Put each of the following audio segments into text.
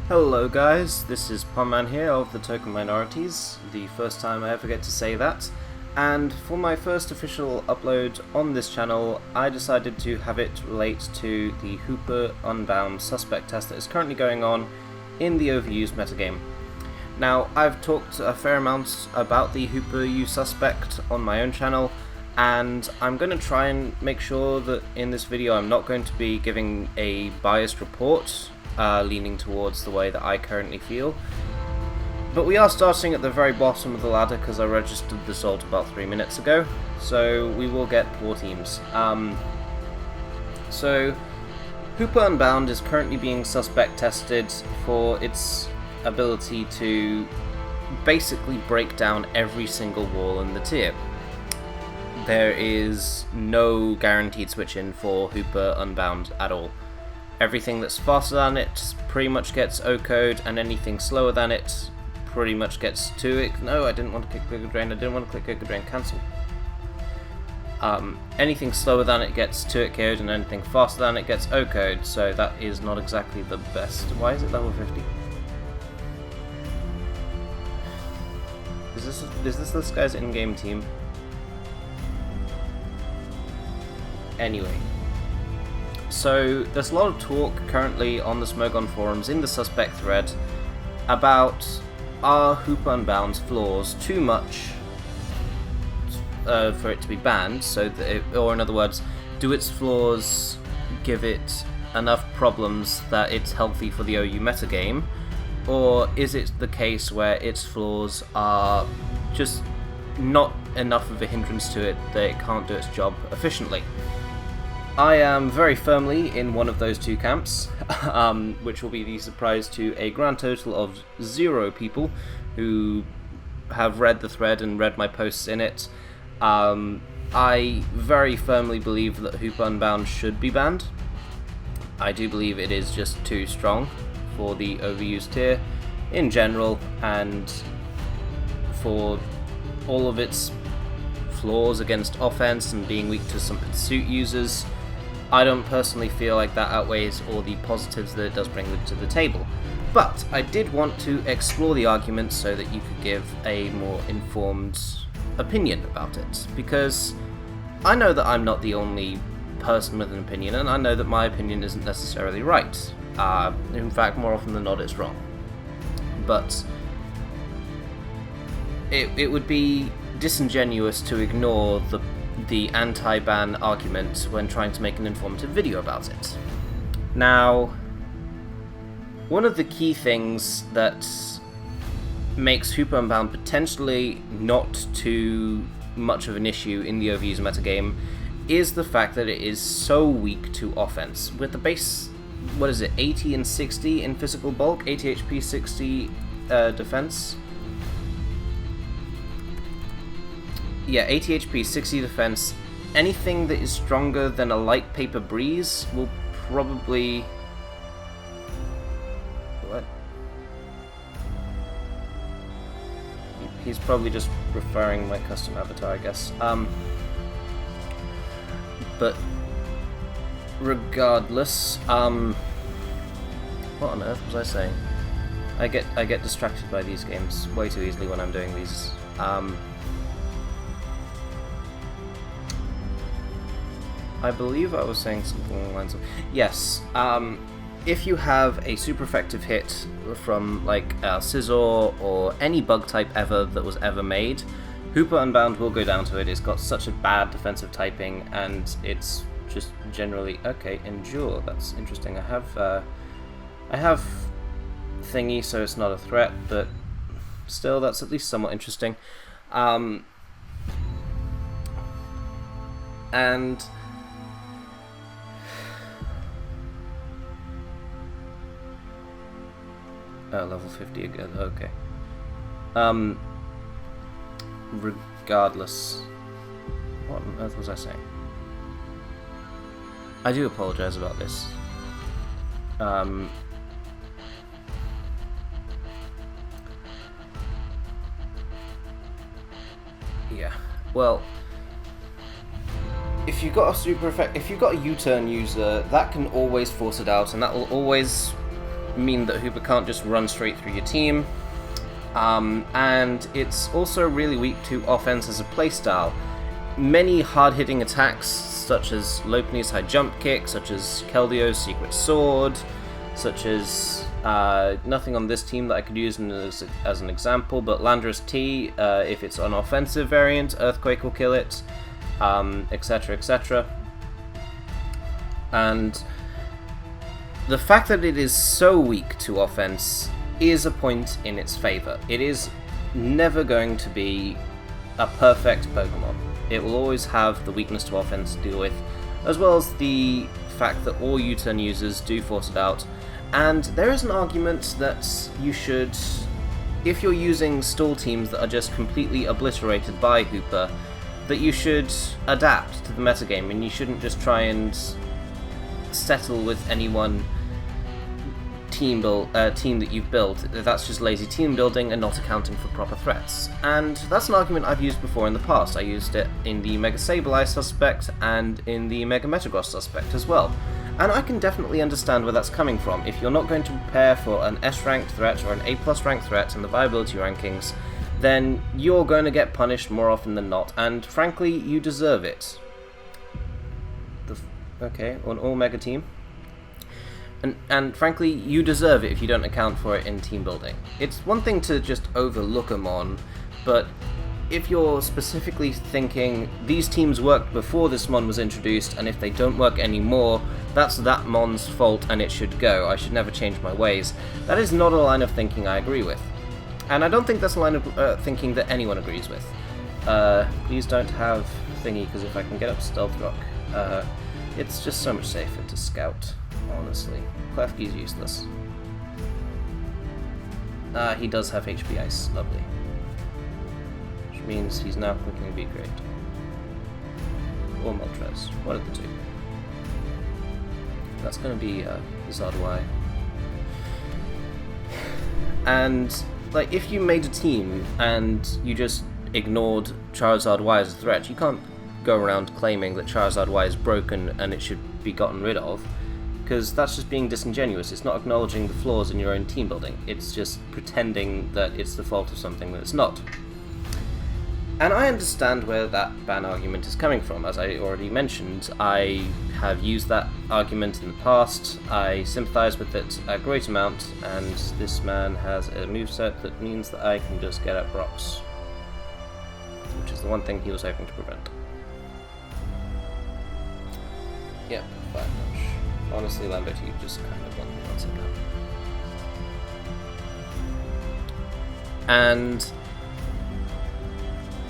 Hello guys, this is PomMan here of TheTokenMinorities, the first time I ever get to say that, and for my first official upload on this channel I decided to have it relate to the Hoopa-Unbound suspect test that is currently going on in the Overused metagame. Now, I've talked a fair amount about the Hoopa-U suspect on my own channel, and I'm going to try and make sure that in this video I'm not going to be giving a biased report leaning towards the way that I currently feel. But we are starting at the very bottom of the ladder because I registered this alt about 3 minutes ago, so we will get 4 teams. So Hoopa-Unbound is currently being suspect tested for its ability to basically break down every single wall in the tier. There is no guaranteed switch in for Hoopa-Unbound at all. Everything that's faster than it pretty much gets O-code, and anything slower than it pretty much gets 2-ic. No, I didn't want to click Giga Drain, I didn't want to click Giga Drain, cancel. Anything slower than it gets 2-ic KO'd, and anything faster than it gets O-code, so that is not exactly the best. Why is it level 50? Is this guy's in-game team? Anyway. So, there's a lot of talk currently on the Smogon forums in the suspect thread about are Hoopa-Unbound's flaws too much for it to be banned, so that or in other words, do its flaws give it enough problems that it's healthy for the OU metagame, or is it the case where its flaws are just not enough of a hindrance to it that it can't do its job efficiently? I am very firmly in one of those two camps, which will be the surprise to a grand total of 0 people who have read the thread and read my posts in it. I very firmly believe that Hoopa-Unbound should be banned. I do believe it is just too strong for the Overused Tier in general, and for all of its flaws against offense and being weak to some pursuit users. I don't personally feel like that outweighs all the positives that it does bring to the table. But I did want to explore the argument so that you could give a more informed opinion about it, because I know that I'm not the only person with an opinion, and I know that my opinion isn't necessarily right. In fact, more often than not, it's wrong. But it would be disingenuous to ignore the anti-ban argument when trying to make an informative video about it. Now, one of the key things that makes Hoopa-Unbound potentially not too much of an issue in the Overused metagame is the fact that it is so weak to offense. With the base, 80 and 60 in physical bulk, 80 HP, 60 defense. Yeah, 80 HP, 60 defense. Anything that is stronger than a light paper breeze will probably... What? He's probably just referring my custom avatar, I guess. But regardless, what on earth was I saying? I get distracted by these games way too easily when I'm doing these. I believe I was saying something along the lines of, yes, if you have a super effective hit from like Scissor or any bug type ever that was ever made, Hoopa-Unbound will go down to it. It's got such a bad defensive typing, and it's just generally okay. Endure, that's interesting. I have thingy, so it's not a threat, but still, that's at least somewhat interesting. And level 50 again, okay. Regardless, what on earth was I saying? I do apologize about this. Yeah, well, if you've got a U-turn user, that can always force it out, and that will always mean that Hoopa can't just run straight through your team. And it's also really weak to offense as a playstyle. Many hard-hitting attacks, such as Lopunny's high jump kick, such as Keldio's secret sword, such as nothing on this team that I could use as an example, but Landorus T, if it's an offensive variant, Earthquake will kill it, etc, etc. And the fact that it is so weak to offense is a point in its favor. It is never going to be a perfect Pokemon. It will always have the weakness to offense to deal with, as well as the fact that all U-turn users do force it out. And there is an argument that you should, if you're using stall teams that are just completely obliterated by Hoopa, that you should adapt to the metagame, and you shouldn't just try and settle with any one team that you've built. That's just lazy team building and not accounting for proper threats. And that's an argument I've used before in the past. I used it in the Mega Sableye suspect and in the Mega Metagross suspect as well. And I can definitely understand where that's coming from. If you're not going to prepare for an S-ranked threat or an A+ ranked threat in the viability rankings, then you're going to get punished more often than not, and frankly, you deserve it. Okay, on all Mega Team. And frankly, you deserve it if you don't account for it in team building. It's one thing to just overlook them on, but if you're specifically thinking, these teams worked before this Mon was introduced, and if they don't work anymore, that's that Mon's fault and it should go, I should never change my ways, that is not a line of thinking I agree with. And I don't think that's a line of thinking that anyone agrees with. Please don't have Thingy, because if I can get up Stealth Rock, it's just so much safer to Scout. Honestly, Klefki's useless. He does have HP Ice, lovely. Which means he's now clicking Beat Great. Or Moltres, one of the two. That's going to be Zardois. And, like, if you made a team and you just ignored Charizard Y as a threat, you can't go around claiming that Charizard Y is broken and it should be gotten rid of, because that's just being disingenuous. It's not acknowledging the flaws in your own team building. It's just pretending that it's the fault of something that it's not. And I understand where that ban argument is coming from. As I already mentioned, I have used that argument in the past. I sympathise with it a great amount, and this man has a moveset that means that I can just get up rocks, which is the one thing he was hoping to prevent. Yep, fire punch. Honestly, Lambert, you just kind of want me once again. And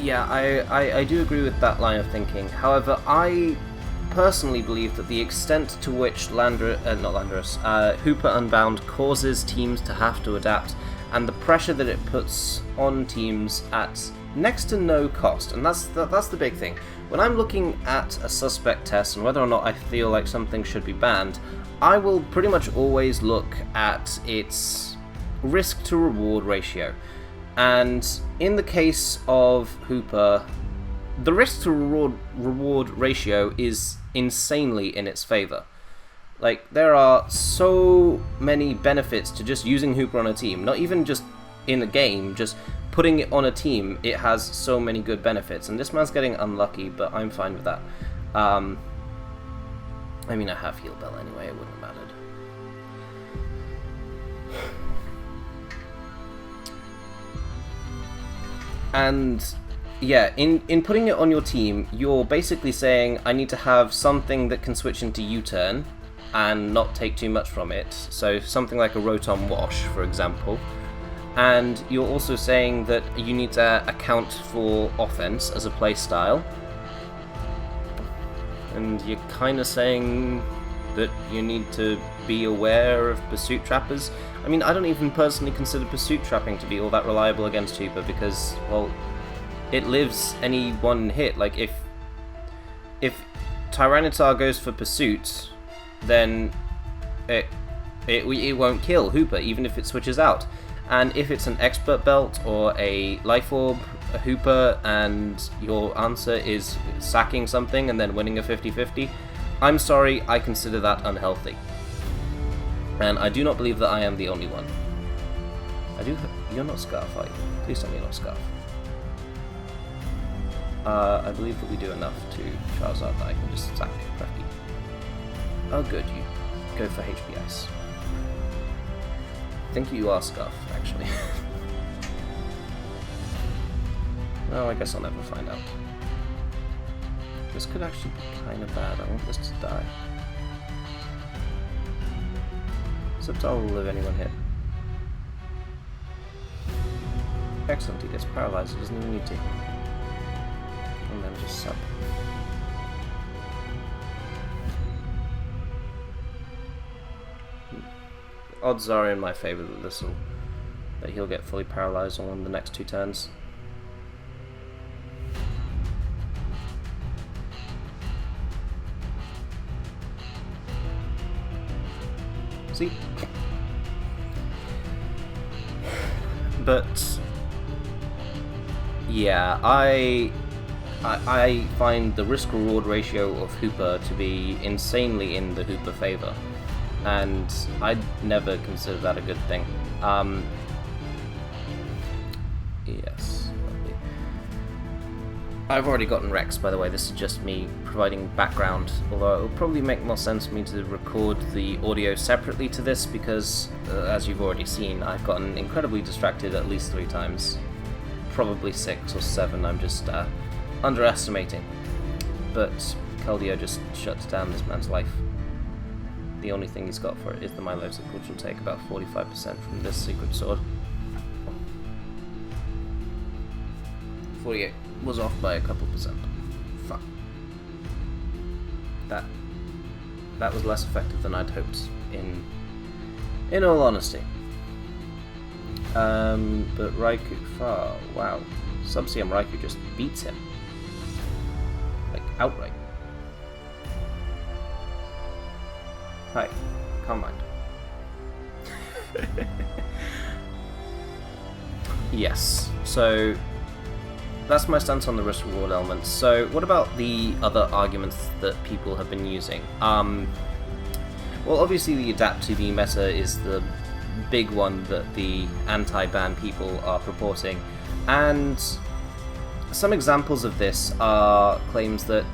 yeah, I do agree with that line of thinking. However, I personally believe that the extent to which Hoopa-Unbound causes teams to have to adapt, and the pressure that it puts on teams at next to no cost, and that's the big thing. When I'm looking at a suspect test and whether or not I feel like something should be banned, I will pretty much always look at its risk to reward ratio. And in the case of Hoopa, the risk to reward ratio is insanely in its favor. Like, there are so many benefits to just using Hoopa on a team, not even just in a game, just putting it on a team. It has so many good benefits, and this man's getting unlucky, but I'm fine with that. I mean, I have Heal Bell anyway, it wouldn't have mattered. And yeah, in putting it on your team, you're basically saying, I need to have something that can switch into U-turn and not take too much from it, so something like a Rotom Wash, for example. And you're also saying that you need to account for offense as a playstyle. And you're kind of saying that you need to be aware of Pursuit Trappers. I mean, I don't even personally consider Pursuit Trapping to be all that reliable against Hoopa because, well, it lives any one hit. Like, if Tyranitar goes for Pursuit, then it won't kill Hoopa, even if it switches out. And if it's an Expert Belt or a Life Orb, a Hoopa, and your answer is sacking something and then winning a 50-50, I'm sorry, I consider that unhealthy. And I do not believe that I am the only one. You're not Scarf, are you? Please tell me you're not Scarf. I believe that we do enough to Charizard that I can just attack Crafty. Oh good, you go for HP Ice. I think you are Scarf, actually. Well, I guess I'll never find out. This could actually be kind of bad. I want this to die. Except I'll live anyone hit. Excellent, he gets paralyzed, he doesn't even need to. And then just sub. Odds are in my favour that he'll get fully paralyzed on the next 2 turns. See? But yeah, I find the risk-reward ratio of Hoopa to be insanely in the Hoopa favour, and I'd never consider that a good thing. Yes, lovely. I've already gotten Rex, by the way. This is just me providing background, although it will probably make more sense for me to record the audio separately to this because, as you've already seen, I've gotten incredibly distracted at least 3 times. Probably 6 or 7, I'm just underestimating. But Keldeo just shuts down this man's life. The only thing he's got for it is the Milotic, which will take about 45% from this secret sword. 48 was off by a couple percent. Fuck. That was less effective than I'd hoped, in all honesty. But Raikou, wow. Sub-CM Raikou just beats him. Like, outright. Hi, calm mind. Yes, so that's my stance on the risk-reward elements. So what about the other arguments that people have been using? Well, obviously the adapt to the meta is the big one that the anti-ban people are purporting, and some examples of this are claims that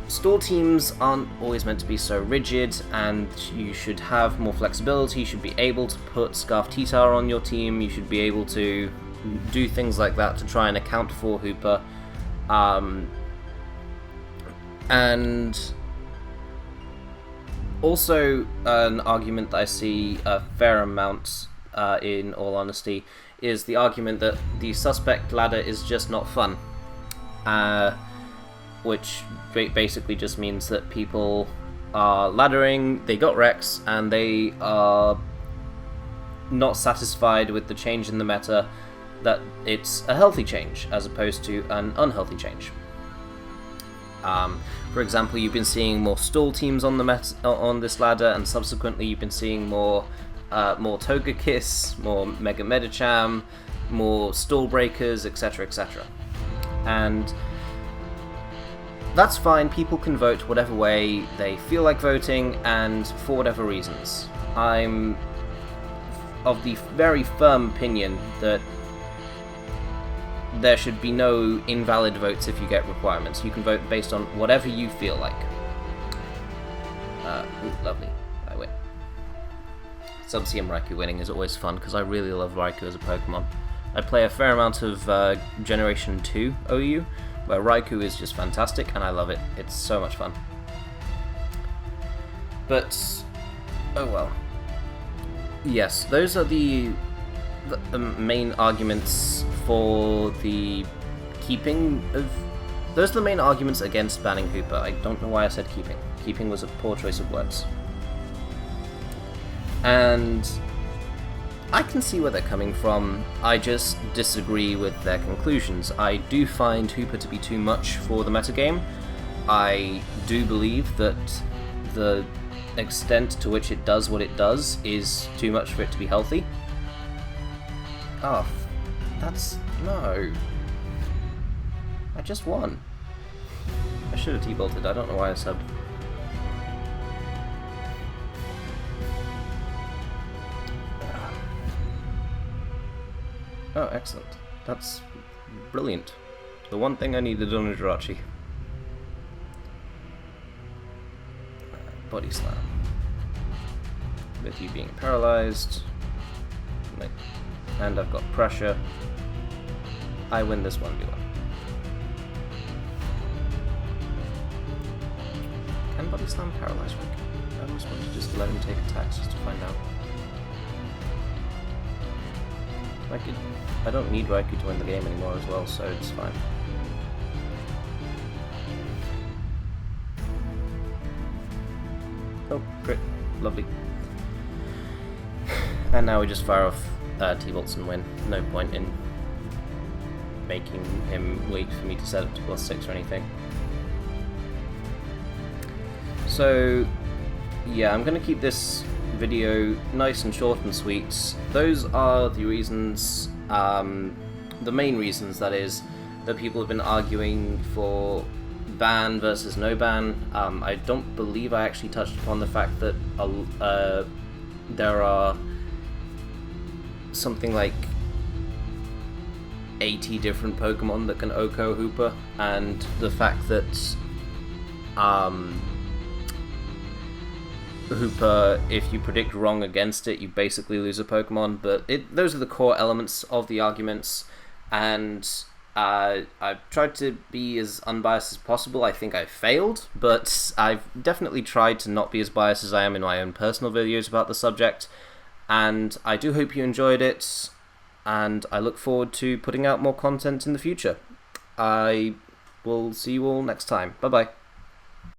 store teams aren't always meant to be so rigid, and you should have more flexibility. You should be able to put Scarf T-Tar on your team. You should be able to do things like that to try and account for Hoopa. And also an argument that I see a fair amount, in all honesty, is the argument that the suspect ladder is just not fun. Which basically just means that people are laddering, they got Rex, and they are not satisfied with the change in the meta, that it's a healthy change as opposed to an unhealthy change. For example, you've been seeing more stall teams on the on this ladder, and subsequently you've been seeing more Togekiss, more Mega Medicham, more stall breakers, etc., etc. And that's fine, people can vote whatever way they feel like voting, and for whatever reasons. I'm of the very firm opinion that there should be no invalid votes if you get requirements. You can vote based on whatever you feel like. Ooh, lovely. I win. Sub-CM Raikou winning is always fun, because I really love Raikou as a Pokemon. I play a fair amount of Generation 2 OU, where Raikou is just fantastic, and I love it. It's so much fun. But, oh well. Yes, those are the main arguments for the keeping of... Those are the main arguments against banning Hoopa. I don't know why I said keeping. Keeping was a poor choice of words. And I can see where they're coming from. I just disagree with their conclusions. I do find Hoopa to be too much for the metagame. I do believe that the extent to which it does what it does is too much for it to be healthy. Oh, that's... no. I just won. I should have T-bolted, I don't know why I subbed. Oh, excellent. That's brilliant. The one thing I needed on a Jirachi. Body slam. With you being paralyzed, and I've got pressure, I win this 1v1. Can body slam paralyze Riku? I was supposed to just let him take attacks just to find out. I don't need Raikou to win the game anymore as well, so it's fine. Oh, crit. Lovely. And now we just fire off T-Bolts and win. No point in making him wait for me to set up to +6 or anything. So, yeah, I'm going to keep this video nice and short and sweet. Those are the reasons, the main reasons, that is, that people have been arguing for ban versus no ban. I don't believe I actually touched upon the fact that there are something like 80 different Pokemon that can Oko Hoopa, and the fact that Hoopa, if you predict wrong against it, you basically lose a Pokemon. But those are the core elements of the arguments, and I've tried to be as unbiased as possible. I think I failed, but I've definitely tried to not be as biased as I am in my own personal videos about the subject, and I do hope you enjoyed it, and I look forward to putting out more content in the future. I will see you all next time. Bye-bye.